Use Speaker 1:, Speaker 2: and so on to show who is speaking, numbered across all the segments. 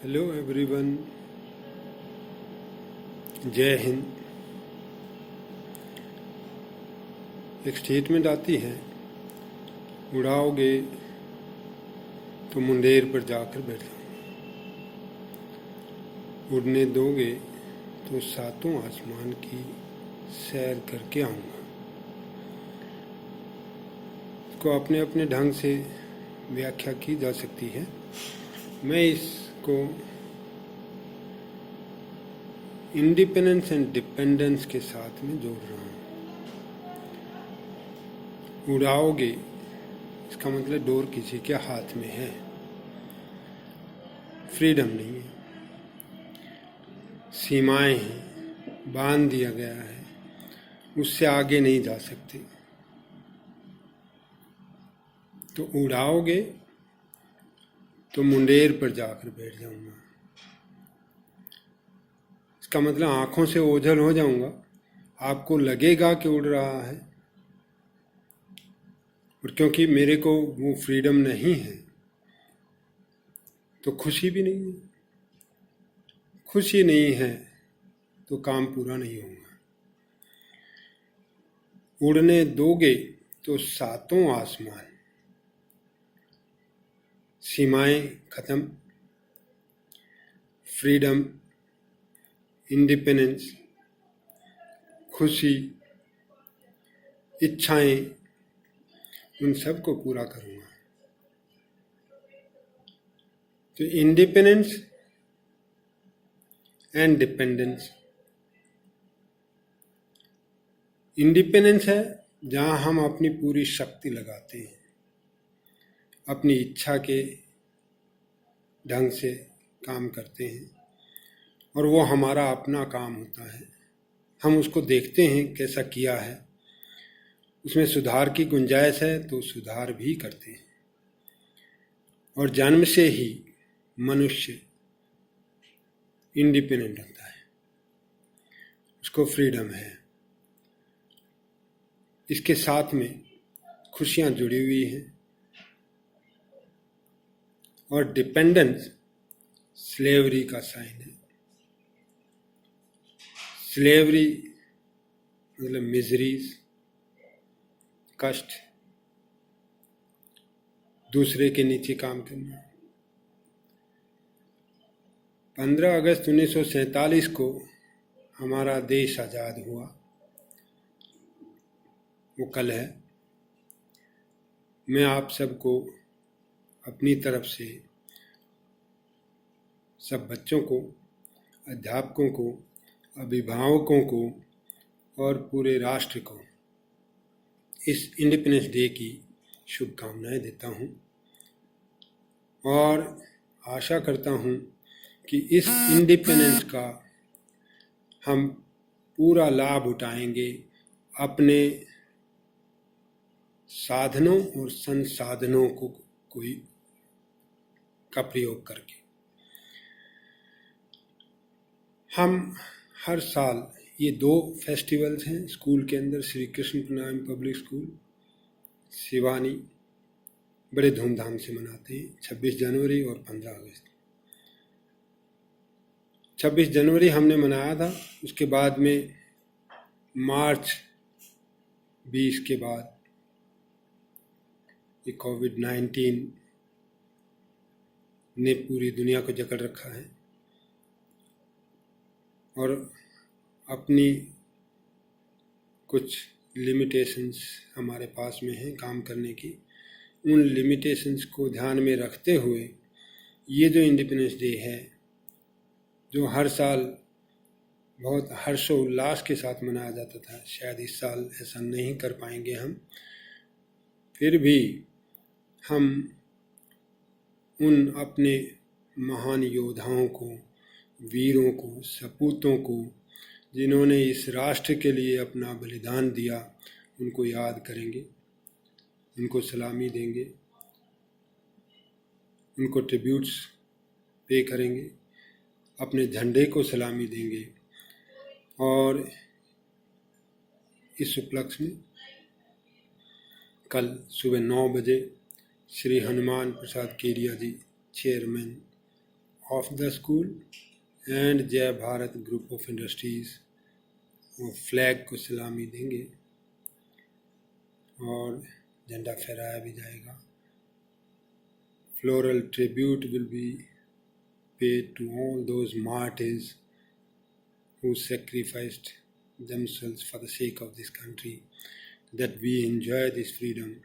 Speaker 1: Hello everyone, जय हिंद। एक statement आती है, उड़ाओगे तो मुंडेर पर जाकर बैठ जाऊंगा, उड़ने दोगे तो सातों आसमान की सैर करके आऊँगा। इसको अपने अपने ढंग से व्याख्या की जा सकती है। मैं इसको इंडिपेंडेंस एंड डिपेंडेंस के साथ में जोड़ रहा हूँ। उड़ाओगे, इसका मतलब डोर किसी के हाथ में है, फ्रीडम नहीं है, सीमाएं हैं, बांध दिया गया है, उससे आगे नहीं जा सकते। तो उड़ाओगे तो मुंडेर पर जाकर बैठ जाऊंगा। इसका मतलब आंखों से ओझल हो जाऊंगा, आपको लगेगा कि उड़ रहा है, और क्योंकि मेरे को वो फ्रीडम नहीं है तो खुशी भी नहीं है। खुशी नहीं है तो काम पूरा नहीं होगा। उड़ने दोगे तो सातों आसमान, सीमाएं खत्म, फ्रीडम, इंडिपेंडेंस, खुशी, इच्छाएं, उन सब को पूरा करूंगा। तो इंडिपेंडेंस एंड डिपेंडेंस। इंडिपेंडेंस है जहां हम अपनी पूरी शक्ति लगाते हैं, अपनी इच्छा के ढंग से काम करते हैं, और वो हमारा अपना काम होता है। हम उसको देखते हैं कैसा किया है, उसमें सुधार की गुंजाइश है तो सुधार भी करते हैं। और जन्म से ही मनुष्य इंडिपेंडेंट होता है, उसको फ्रीडम है। इसके साथ में खुशियां जुड़ी हुई हैं। और डिपेंडेंस स्लेवरी का साइन है। स्लेवरी मतलब मिजरीज, कष्ट, दूसरे के नीचे काम करना। 15 अगस्त 1947 को हमारा देश आज़ाद हुआ, वो कल है। मैं आप सबको अपनी तरफ से, सब बच्चों को, अध्यापकों को, अभिभावकों को और पूरे राष्ट्र को इस इंडिपेंडेंस डे की शुभकामनाएं देता हूं, और आशा करता हूं कि इस इंडिपेंडेंस का हम पूरा लाभ उठाएंगे अपने साधनों और संसाधनों को का प्रयोग करके। हम हर साल ये 2 फेस्टिवल्स हैं स्कूल के अंदर, श्री कृष्ण प्रणाम पब्लिक स्कूल सिवानी, बड़े धूमधाम से मनाते हैं, 26 जनवरी और 15 अगस्त। 26 जनवरी हमने मनाया था, उसके बाद में मार्च 20 के बाद ये कोविड-19 ने पूरी दुनिया को जकड़ रखा है, और अपनी कुछ लिमिटेशंस हमारे पास में हैं काम करने की। उन लिमिटेशंस को ध्यान में रखते हुए ये जो इंडिपेंडेंस डे है, जो हर साल बहुत हर्षोल्लास के साथ मनाया जाता था, शायद इस साल ऐसा नहीं कर पाएंगे हम, फिर भी हम उन अपने महान योद्धाओं को, वीरों को, सपूतों को, जिन्होंने इस राष्ट्र के लिए अपना बलिदान दिया, उनको याद करेंगे, उनको सलामी देंगे, उनको ट्रिब्यूट्स पे करेंगे, अपने झंडे को सलामी देंगे। और इस उपलक्ष्य में कल सुबह 9 बजे Shri Hanuman Prasad Keriya ji, chairman of the school and Jai Bharat group of industries वो फ्लैग को सलामी देंगे और झंडा फहराया भी जाएगा. Floral tribute will be paid to all those martyrs who sacrificed themselves for the sake of this country, that we enjoy this freedom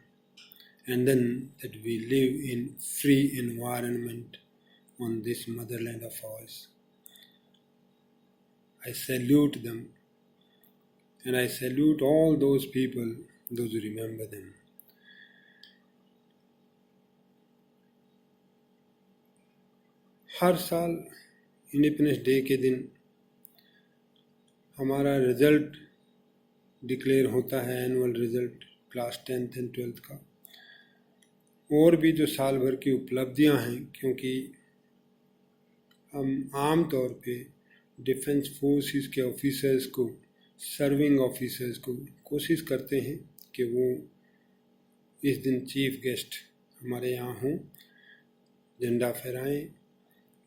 Speaker 1: and then that we live in free environment on this motherland of ours. I salute them and I salute all those people, those who remember them. हर साल independence day के दिन हमारा result declare होता है, annual result class 10th and 12th का, और भी जो साल भर की उपलब्धियां हैं, क्योंकि हम आम तौर पे डिफेंस फोर्सेस के ऑफिसर्स को, सर्विंग ऑफिसर्स को कोशिश करते हैं कि वो इस दिन चीफ गेस्ट हमारे यहाँ हों, झंडा फहराएं,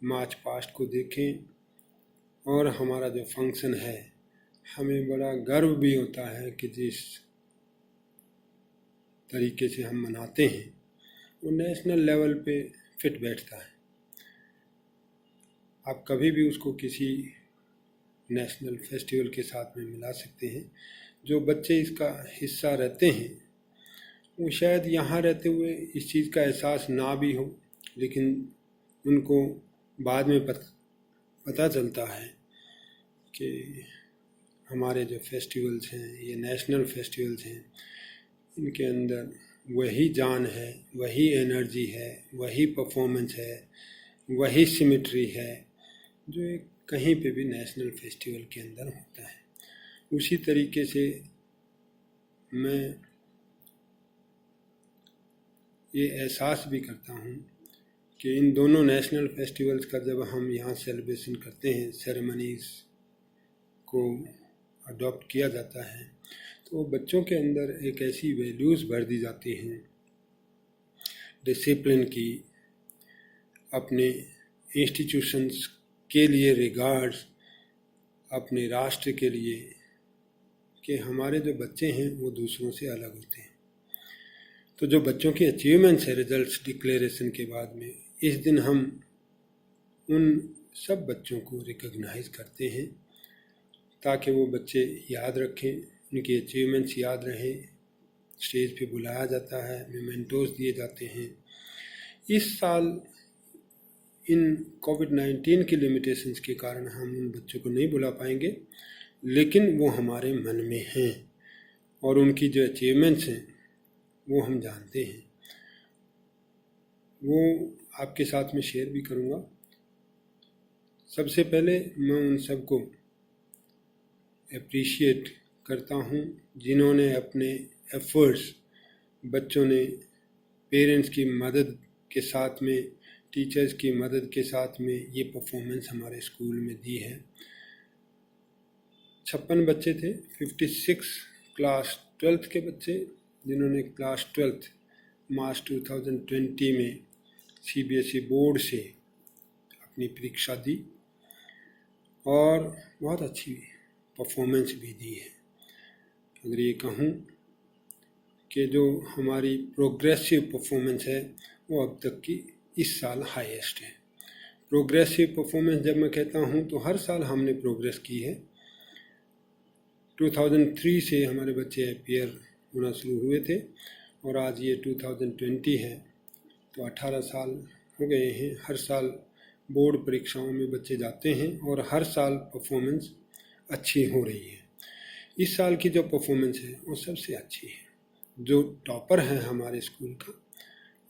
Speaker 1: मार्च पास्ट को देखें, और हमारा जो फंक्शन है हमें बड़ा गर्व भी होता है कि जिस तरीके से हम मनाते हैं वो नेशनल लेवल पे फिट बैठता है. आप कभी भी उसको किसी नेशनल फेस्टिवल के साथ में मिला सकते हैं. जो बच्चे इसका हिस्सा रहते हैं वो शायद यहाँ रहते हुए इस चीज़ का एहसास ना भी हो, लेकिन उनको बाद में पता चलता है कि हमारे जो फेस्टिवल्स हैं, ये नेशनल फेस्टिवल्स हैं, इनके अंदर वही जान है, वही एनर्जी है, वही परफॉर्मेंस है, वही सिमेट्री है जो एक कहीं पे भी नेशनल फेस्टिवल के अंदर होता है. उसी तरीके से मैं ये एहसास भी करता हूँ कि इन दोनों नेशनल फेस्टिवल्स का जब हम यहाँ सेलिब्रेशन करते हैं, सेरेमनीज़ को अडॉप्ट किया जाता है, तो बच्चों के अंदर एक ऐसी वैल्यूज़ भर दी जाती हैं डिसिप्लिन की, अपने इंस्टीट्यूशंस के लिए रिगार्ड्स, अपने राष्ट्र के लिए, कि हमारे जो बच्चे हैं वो दूसरों से अलग होते हैं. तो जो बच्चों की अचीवमेंट्स है रिजल्ट्स डिक्लेरेशन के बाद में, इस दिन हम उन सब बच्चों को रिकॉग्नाइज करते हैं ताकि वो बच्चे याद रखें, उनकी अचीवमेंट्स याद रहें. स्टेज पे बुलाया जाता है, मेमेंटोस दिए जाते हैं. इस साल इन कोविड-19 की लिमिटेशंस के कारण हम उन बच्चों को नहीं बुला पाएंगे, लेकिन वो हमारे मन में हैं और उनकी जो अचीवमेंट्स हैं वो हम जानते हैं. वो आपके साथ में शेयर भी करूँगा. सबसे पहले मैं उन सबको अप्रिशिएट करता हूँ जिन्होंने अपने एफर्ट्स, बच्चों ने पेरेंट्स की मदद के साथ में, टीचर्स की मदद के साथ में ये परफॉर्मेंस हमारे स्कूल में दी है. 56 बच्चे थे, 56 क्लास 12th के बच्चे जिन्होंने क्लास 12th मार्च 2020 में CBSE बोर्ड से अपनी परीक्षा दी और बहुत अच्छी परफॉर्मेंस भी दी है. अगर ये कहूँ कि जो हमारी प्रोग्रेसिव परफॉर्मेंस है वो अब तक की इस साल हाईएस्ट है. प्रोग्रेसिव परफॉर्मेंस जब मैं कहता हूँ तो हर साल हमने प्रोग्रेस की है. 2003 से हमारे बच्चे अपीयर होना शुरू हुए थे और आज ये 2020 है, तो 18 साल हो गए हैं. हर साल बोर्ड परीक्षाओं में बच्चे जाते हैं और हर साल परफॉर्मेंस अच्छी हो रही है. इस साल की जो परफॉर्मेंस है वो सबसे अच्छी है. जो टॉपर है हमारे स्कूल का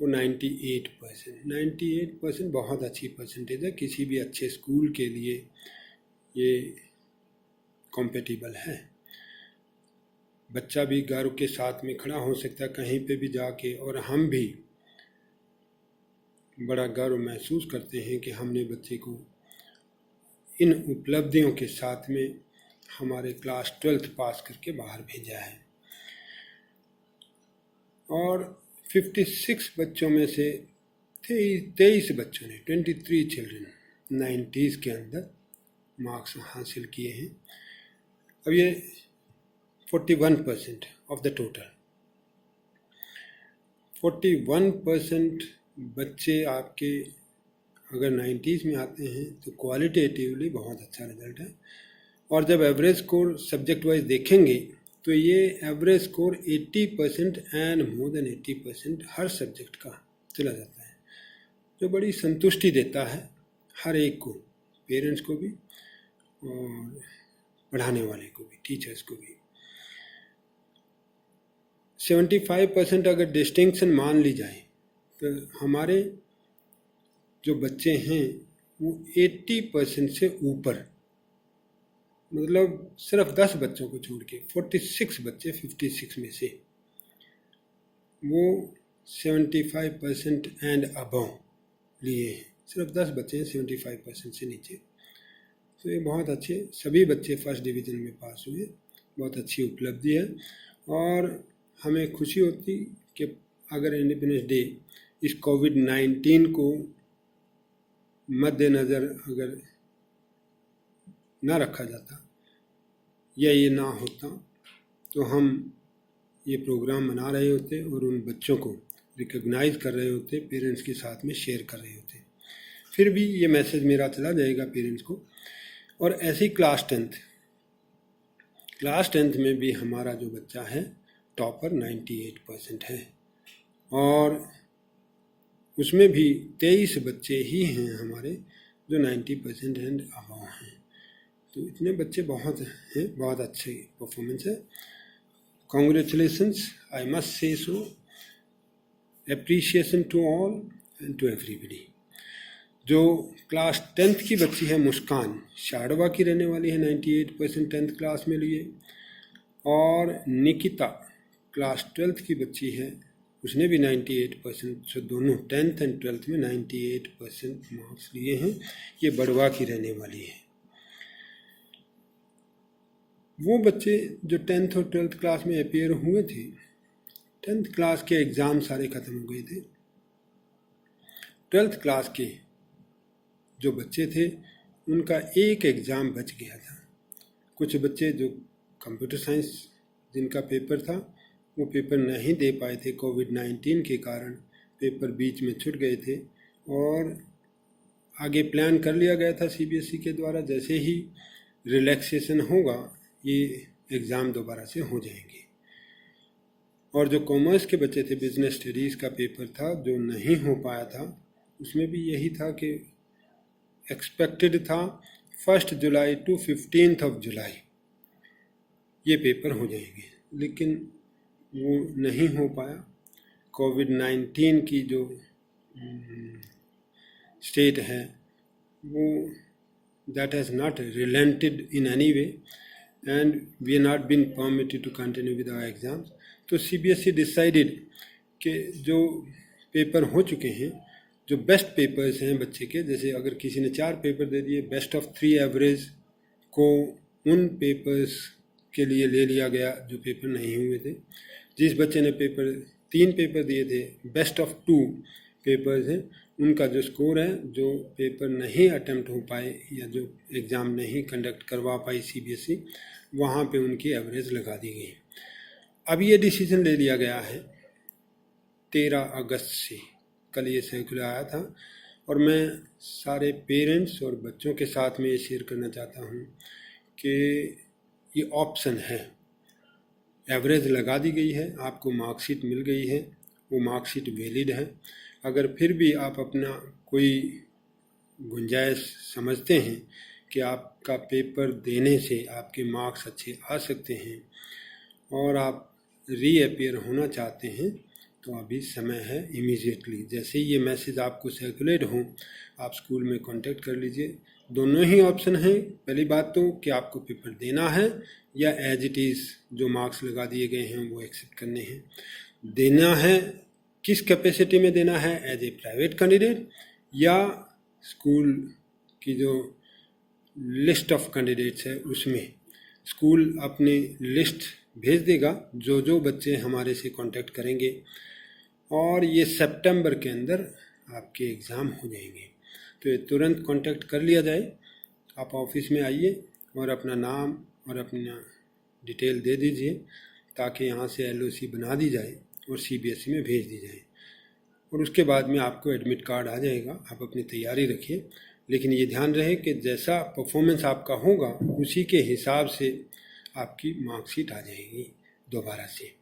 Speaker 1: वो 98% बहुत अच्छी परसेंटेज है. किसी भी अच्छे स्कूल के लिए ये कॉम्पेटिबल है. बच्चा भी गर्व के साथ में खड़ा हो सकता है कहीं पे भी जाके, और हम भी बड़ा गर्व महसूस करते हैं कि हमने बच्चे को इन उपलब्धियों के साथ में हमारे क्लास 12th पास करके बाहर भेजा है. और 56 बच्चों में से 23 बच्चों ने, 23 चिल्ड्रन 90s के अंदर मार्क्स हासिल किए हैं। अब ये 41% ऑफ द टोटल, 41% बच्चे आपके अगर 90s में आते हैं तो क्वालिटेटिवली बहुत अच्छा रिजल्ट है। और जब एवरेज स्कोर सब्जेक्ट वाइज देखेंगे तो ये average score 80% and more than 80% her subject का चला जाता है, जो बड़ी संतुष्टि देता है हर एक को, पेरेंट्स को भी और पढ़ाने वाले को भी, टीचर्स को भी। 75% अगर डिस्टिंक्शन मान ली जाए तो हमारे जो बच्चे हैं वो 80% से ऊपर, मतलब सिर्फ 10 बच्चों को छोड़ के 46 बच्चे 56 में से वो 75% एंड अबव लिए हैं। सिर्फ 10 बच्चे हैं 75% से नीचे, तो ये बहुत अच्छे, सभी बच्चे फर्स्ट डिवीज़न में पास हुए, बहुत अच्छी उपलब्धि है। और हमें खुशी होती कि अगर इंडिपेंडेंस डे इस कोविड-19 को मद्देनज़र अगर ना रखा जाता या ये ना होता तो हम ये प्रोग्राम मना रहे होते और उन बच्चों को रिकॉग्नाइज़ कर रहे होते, पेरेंट्स के साथ में शेयर कर रहे होते। फिर भी ये मैसेज मेरा चला जाएगा पेरेंट्स को। और ऐसी क्लास 10th में भी हमारा जो बच्चा है टॉपर 98% है, और उसमें भी 23 बच्चे ही हैं हमारे जो 90% एंड अबव हैं। तो इतने बच्चे बहुत हैं, बहुत अच्छे परफॉर्मेंस है। Congratulations, I must say so, appreciation to all and to everybody. जो क्लास 10th की बच्ची है मुस्कान, शारडवा की रहने वाली है, 98% 10th क्लास में लिए। और निकिता क्लास 12th की बच्ची है, उसने भी 98%, सो दोनों 10th एंड 12th में 98% मार्क्स लिए हैं। ये बड़वा की रहने वाली है। वो बच्चे जो 10th और 12th क्लास में अपीयर हुए थे, 10th क्लास के एग्ज़ाम सारे ख़त्म हो गए थे। 12th क्लास के जो बच्चे थे उनका एक एग्ज़ाम बच गया था। कुछ बच्चे जो कंप्यूटर साइंस जिनका पेपर था वो पेपर नहीं दे पाए थे, कोविड-19 के कारण पेपर बीच में छूट गए थे, और आगे प्लान कर लिया गया था CBSE के द्वारा, जैसे ही रिलैक्सेशन होगा ये एग्ज़ाम दोबारा से हो जाएंगे। और जो कॉमर्स के बच्चे थे, बिजनेस स्टडीज़ का पेपर था जो नहीं हो पाया था, उसमें भी यही था कि एक्सपेक्टेड था 1 जुलाई टू 15 जुलाई ये पेपर हो जाएंगे, लेकिन वो नहीं हो पाया। कोविड-19 की जो स्टेट है वो that has not relented in any way and we are not been permitted to continue with our exams. तो CBSE decided कि जो पेपर हो चुके हैं, जो बेस्ट पेपर्स हैं बच्चे के, जैसे अगर किसी ने 4 पेपर दे दिए, बेस्ट ऑफ 3 एवरेज को उन पेपर्स के लिए ले लिया गया जो पेपर नहीं हुए थे। जिस बच्चे ने 3 पेपर दिए थे, बेस्ट ऑफ 2 पेपर्स हैं, उनका जो स्कोर है, जो पेपर नहीं अटेम्प्ट हो पाए या जो एग्ज़ाम नहीं कंडक्ट करवा पाई CBSE, वहाँ पे उनकी एवरेज लगा दी गई। अब ये डिसीजन ले लिया गया है 13 अगस्त से, कल ये सर्कुलर आया था, और मैं सारे पेरेंट्स और बच्चों के साथ में ये शेयर करना चाहता हूँ कि ये ऑप्शन है, एवरेज लगा दी गई है, आपको मार्कशीट मिल गई है, वो मार्कशीट वैलिड है। अगर फिर भी आप अपना कोई गुंजाइश समझते हैं कि आपका पेपर देने से आपके मार्क्स अच्छे आ सकते हैं और आप रीअपीयर होना चाहते हैं, तो अभी समय है इमीडिएटली। जैसे ही ये मैसेज आपको सर्कुलेट हो, आप स्कूल में कांटेक्ट कर लीजिए। दोनों ही ऑप्शन हैं। पहली बात तो कि आपको पेपर देना है या एज इट इज़ जो मार्क्स लगा दिए गए हैं वो एक्सेप्ट करने हैं। देना है, किस कैपेसिटी में देना है, एज ए प्राइवेट कैंडिडेट या स्कूल की जो लिस्ट ऑफ कैंडिडेट्स है उसमें। स्कूल अपनी लिस्ट भेज देगा जो जो बच्चे हमारे से कांटेक्ट करेंगे, और ये सितंबर के अंदर आपके एग्ज़ाम हो जाएंगे। तो ये तुरंत कांटेक्ट कर लिया जाए। आप ऑफिस में आइए और अपना नाम और अपना डिटेल दे दीजिए ताकि यहाँ से LOC बना दी जाए और CBSE में भेज दी जाए, और उसके बाद में आपको एडमिट कार्ड आ जाएगा। आप अपनी तैयारी रखिए, लेकिन ये ध्यान रहे कि जैसा परफॉर्मेंस आपका होगा उसी के हिसाब से आपकी मार्कशीट आ जाएगी दोबारा से।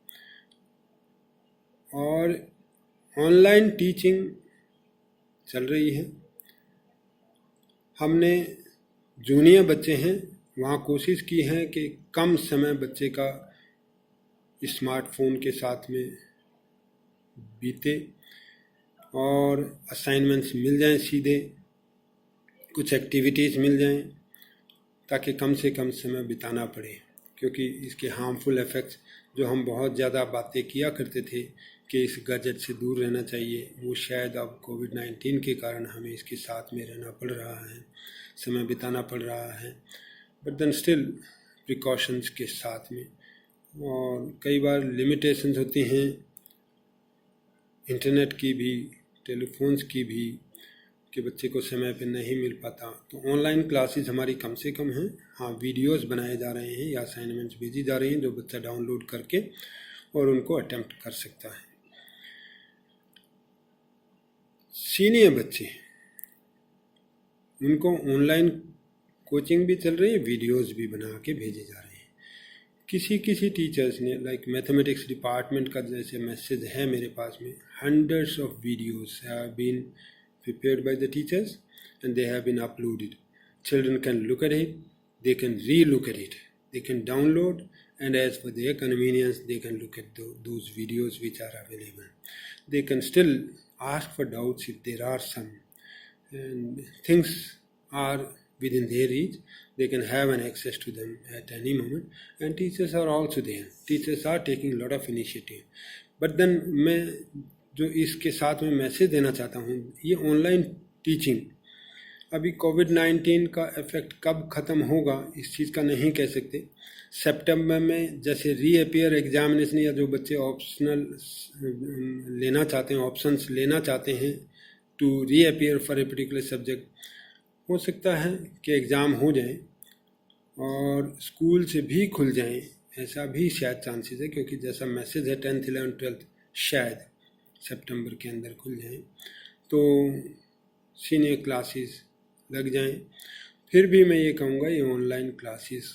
Speaker 1: और ऑनलाइन टीचिंग चल रही है। हमने जूनियर बच्चे हैं वहाँ कोशिश की है कि कम समय बच्चे का स्मार्टफोन के साथ में बीते और असाइनमेंट्स मिल जाएं, सीधे कुछ एक्टिविटीज़ मिल जाएं ताकि कम से कम समय बिताना पड़े, क्योंकि इसके हार्मफुल इफ़ेक्ट्स जो हम बहुत ज़्यादा बातें किया करते थे कि इस गैजेट से दूर रहना चाहिए, वो शायद अब कोविड-19 के कारण हमें इसके साथ में रहना पड़ रहा है, समय बिताना पड़ रहा है, बट देन स्टिल प्रिकॉशंस के साथ में। और कई बार लिमिटेशंस होती हैं इंटरनेट की भी, टेलीफोन्स की भी, कि बच्चे को समय पे नहीं मिल पाता। तो ऑनलाइन क्लासेस हमारी कम से कम हैं। हाँ, वीडियोस बनाए जा रहे हैं या असाइनमेंट्स भेजी जा रही हैं जो बच्चा डाउनलोड करके और उनको अटेम्प्ट कर सकता है। सीनियर बच्चे, उनको ऑनलाइन कोचिंग भी चल रही है, वीडियोस भी बना के भेजे जा रहे हैं। किसी टीचर्स ने, लाइक मैथमेटिक्स डिपार्टमेंट का जैसे मैसेज है मेरे पास में, hundreds of videos have been prepared by the teachers and they have been uploaded. Children can look at it, they can re-look at it, they can download, and as for their convenience they can look at those videos which are available. They can still ask for doubts if there are some, and things are within their reach, they can have an access to them at any moment, and teachers are also there. Teachers are taking a lot of initiative. But then मैं जो इसके साथ में message देना चाहता हूँ, ये online teaching अभी कोविड-19 का इफ़ेक्ट कब ख़त्म होगा इस चीज़ का नहीं कह सकते। सितंबर में जैसे रीअपियर एग्जामिनेशन या जो बच्चे ऑप्शनल लेना चाहते हैं, ऑप्शंस लेना चाहते हैं to reappear for a particular subject, हो सकता है कि एग्ज़ाम हो जाए और स्कूल से भी खुल जाएं, ऐसा भी शायद चांसेस है, क्योंकि जैसा मैसेज है 10th 11th 12th शायद सितंबर के अंदर खुल जाएं, तो सीनियर क्लासेस लग जाएं। फिर भी मैं ये कहूँगा ये ऑनलाइन क्लासेस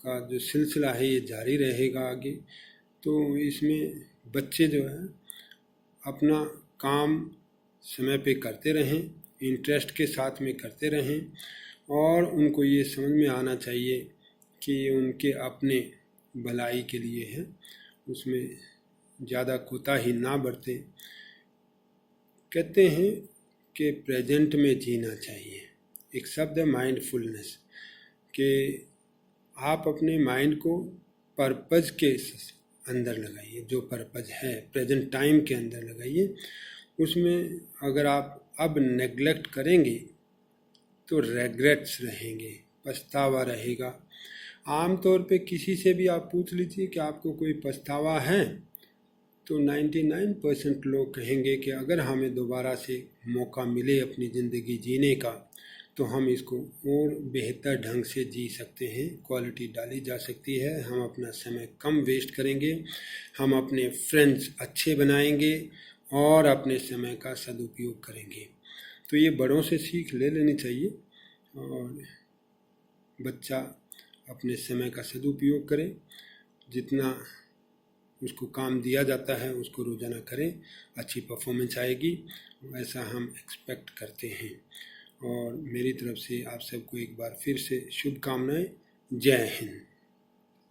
Speaker 1: का जो सिलसिला है ये जारी रहेगा आगे। तो इसमें बच्चे जो है अपना काम समय पे करते रहें, इंटरेस्ट के साथ में करते रहें, और उनको ये समझ में आना चाहिए कि उनके अपने भलाई के लिए है, उसमें ज़्यादा कोताही ना बरतें। कहते हैं कि प्रेजेंट में जीना चाहिए। एक शब्द है माइंडफुलनेस, कि आप अपने माइंड को पर्पज़ के अंदर लगाइए, जो पर्पज़ है प्रेजेंट टाइम के अंदर लगाइए। उसमें अगर आप अब नेग्लेक्ट करेंगे तो रेग्रेट्स रहेंगे, पछतावा रहेगा। आमतौर पे किसी से भी आप पूछ लीजिए कि आपको कोई पछतावा है, तो 99% लोग कहेंगे कि अगर हमें दोबारा से मौका मिले अपनी ज़िंदगी जीने का तो हम इसको और बेहतर ढंग से जी सकते हैं, क्वालिटी डाली जा सकती है, हम अपना समय कम वेस्ट करेंगे, हम अपने फ्रेंड्स अच्छे बनाएंगे और अपने समय का सदुपयोग करेंगे। तो ये बड़ों से सीख ले लेनी चाहिए और बच्चा अपने समय का सदुपयोग करे, जितना उसको काम दिया जाता है उसको रोज़ाना करें, अच्छी परफॉर्मेंस आएगी, ऐसा हम एक्सपेक्ट करते हैं। और मेरी तरफ से आप सबको एक बार फिर से शुभकामनाएं। जय हिंद।